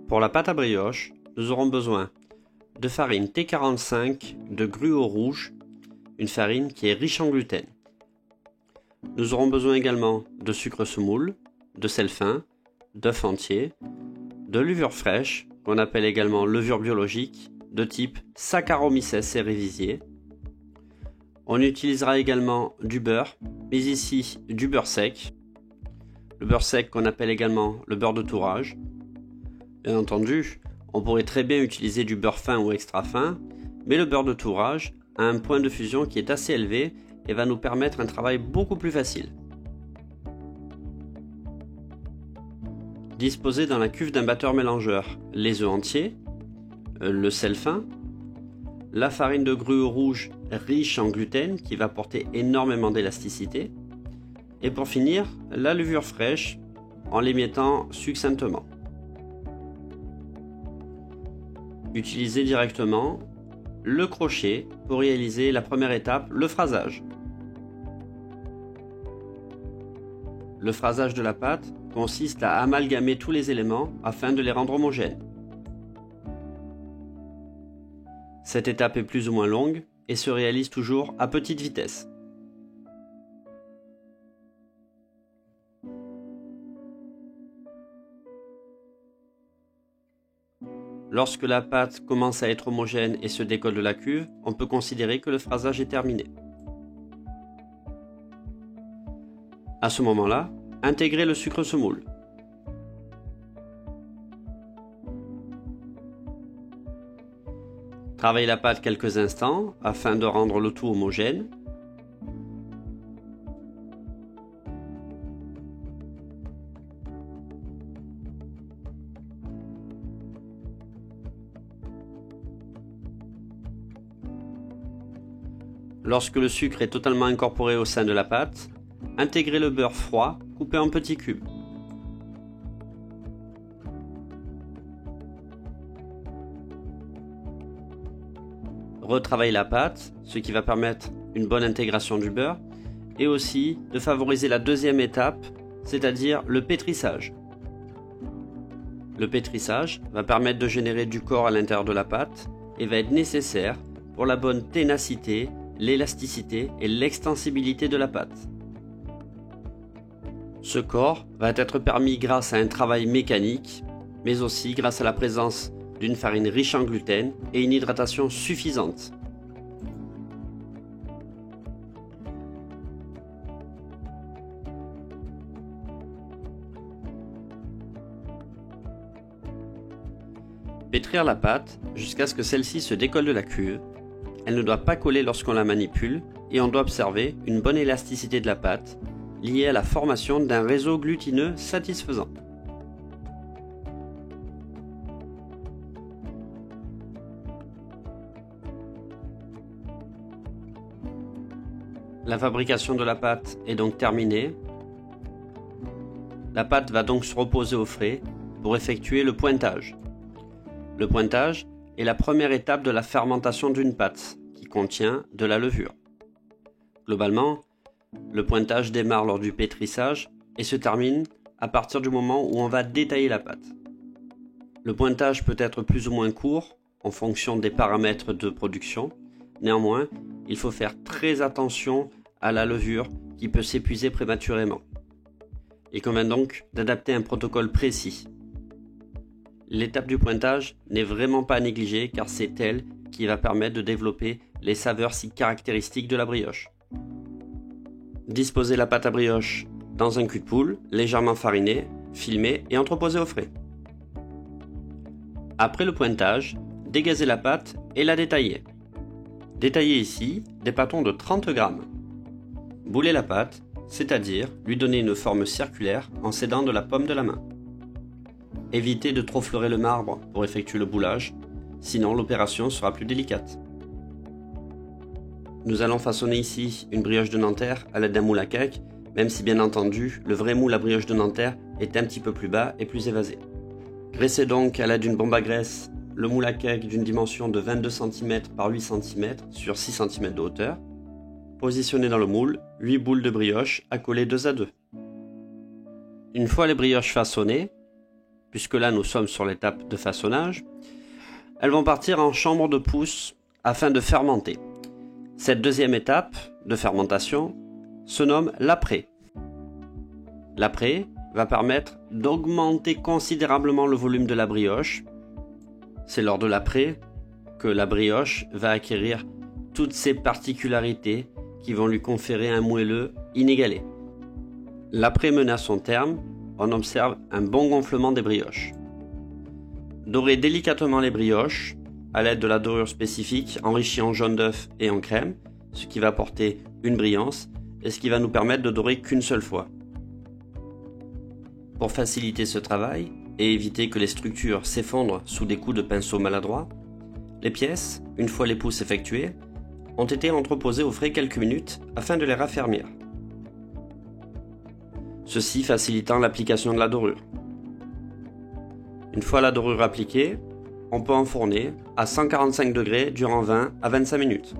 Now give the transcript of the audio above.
Pour la pâte à brioche, nous aurons besoin de farine T45 de gruau rouge, une farine qui est riche en gluten. Nous aurons besoin également de sucre semoule, de sel fin, d'œufs entiers, de levure fraîche, qu'on appelle également levure biologique, de type Saccharomyces cerevisiae. On utilisera également du beurre, mais ici du beurre sec. Le beurre sec qu'on appelle également le beurre de tourage. Bien entendu, on pourrait très bien utiliser du beurre fin ou extra fin, mais le beurre de tourage a un point de fusion qui est assez élevé et va nous permettre un travail beaucoup plus facile. Disposez dans la cuve d'un batteur mélangeur les œufs entiers, le sel fin, la farine de gruau rouge riche en gluten qui va apporter énormément d'élasticité, et pour finir, la levure fraîche en l'émiettant succinctement. Utilisez directement le crochet pour réaliser la première étape, le phrasage. Le phrasage de la pâte consiste à amalgamer tous les éléments afin de les rendre homogènes. Cette étape est plus ou moins longue et se réalise toujours à petite vitesse. Lorsque la pâte commence à être homogène et se décolle de la cuve, on peut considérer que le phrasage est terminé. À ce moment-là, intégrez le sucre semoule. Travaillez la pâte quelques instants afin de rendre le tout homogène. Lorsque le sucre est totalement incorporé au sein de la pâte, intégrez le beurre froid coupé en petits cubes. Retravaillez la pâte, ce qui va permettre une bonne intégration du beurre et aussi de favoriser la deuxième étape, c'est-à-dire le pétrissage. Le pétrissage va permettre de générer du corps à l'intérieur de la pâte et va être nécessaire pour la bonne ténacité, l'élasticité et l'extensibilité de la pâte. Ce corps va être permis grâce à un travail mécanique, mais aussi grâce à la présence d'une farine riche en gluten et une hydratation suffisante. Pétrir la pâte jusqu'à ce que celle-ci se décolle de la cuve. Elle ne doit pas coller lorsqu'on la manipule et on doit observer une bonne élasticité de la pâte liée à la formation d'un réseau glutineux satisfaisant. La fabrication de la pâte est donc terminée. La pâte va donc se reposer au frais pour effectuer le pointage. Le pointage est la première étape de la fermentation d'une pâte qui contient de la levure. Globalement, le pointage démarre lors du pétrissage et se termine à partir du moment où on va détailler la pâte. Le pointage peut être plus ou moins court en fonction des paramètres de production. Néanmoins, il faut faire très attention à la levure qui peut s'épuiser prématurément. Il convient donc d'adapter un protocole précis. L'étape du pointage n'est vraiment pas à négliger car c'est elle qui va permettre de développer les saveurs si caractéristiques de la brioche. Disposez la pâte à brioche dans un cul de poule, légèrement fariné, filmé et entreposé au frais. Après le pointage, dégazez la pâte et la détaillez. Détaillez ici des pâtons de 30 g. Boulez la pâte, c'est-à-dire lui donner une forme circulaire en s'aidant de la paume de la main. Évitez de trop fleurer le marbre pour effectuer le boulage, sinon l'opération sera plus délicate. Nous allons façonner ici une brioche de Nanterre à l'aide d'un moule à cake, même si bien entendu le vrai moule à brioche de Nanterre est un petit peu plus bas et plus évasé. Graissez donc à l'aide d'une bombe à graisse le moule à cake d'une dimension de 22 cm par 8 cm sur 6 cm de hauteur. Positionnez dans le moule 8 boules de brioche accolées 2 à 2. Une fois les brioches façonnées, puisque là nous sommes sur l'étape de façonnage, elles vont partir en chambre de pousse afin de fermenter. Cette deuxième étape de fermentation se nomme l'après. L'après va permettre d'augmenter considérablement le volume de la brioche. C'est lors de l'après que la brioche va acquérir toutes ses particularités qui vont lui conférer un moelleux inégalé. L'après mené à son terme, on observe un bon gonflement des brioches. Dorez délicatement les brioches à l'aide de la dorure spécifique enrichie en jaune d'œuf et en crème, ce qui va apporter une brillance et ce qui va nous permettre de dorer qu'une seule fois. Pour faciliter ce travail et éviter que les structures s'effondrent sous des coups de pinceau maladroits, les pièces, une fois les pousses effectuées, ont été entreposées au frais quelques minutes afin de les raffermir. Ceci facilitant l'application de la dorure. Une fois la dorure appliquée, on peut enfourner à 145 degrés durant 20 à 25 minutes.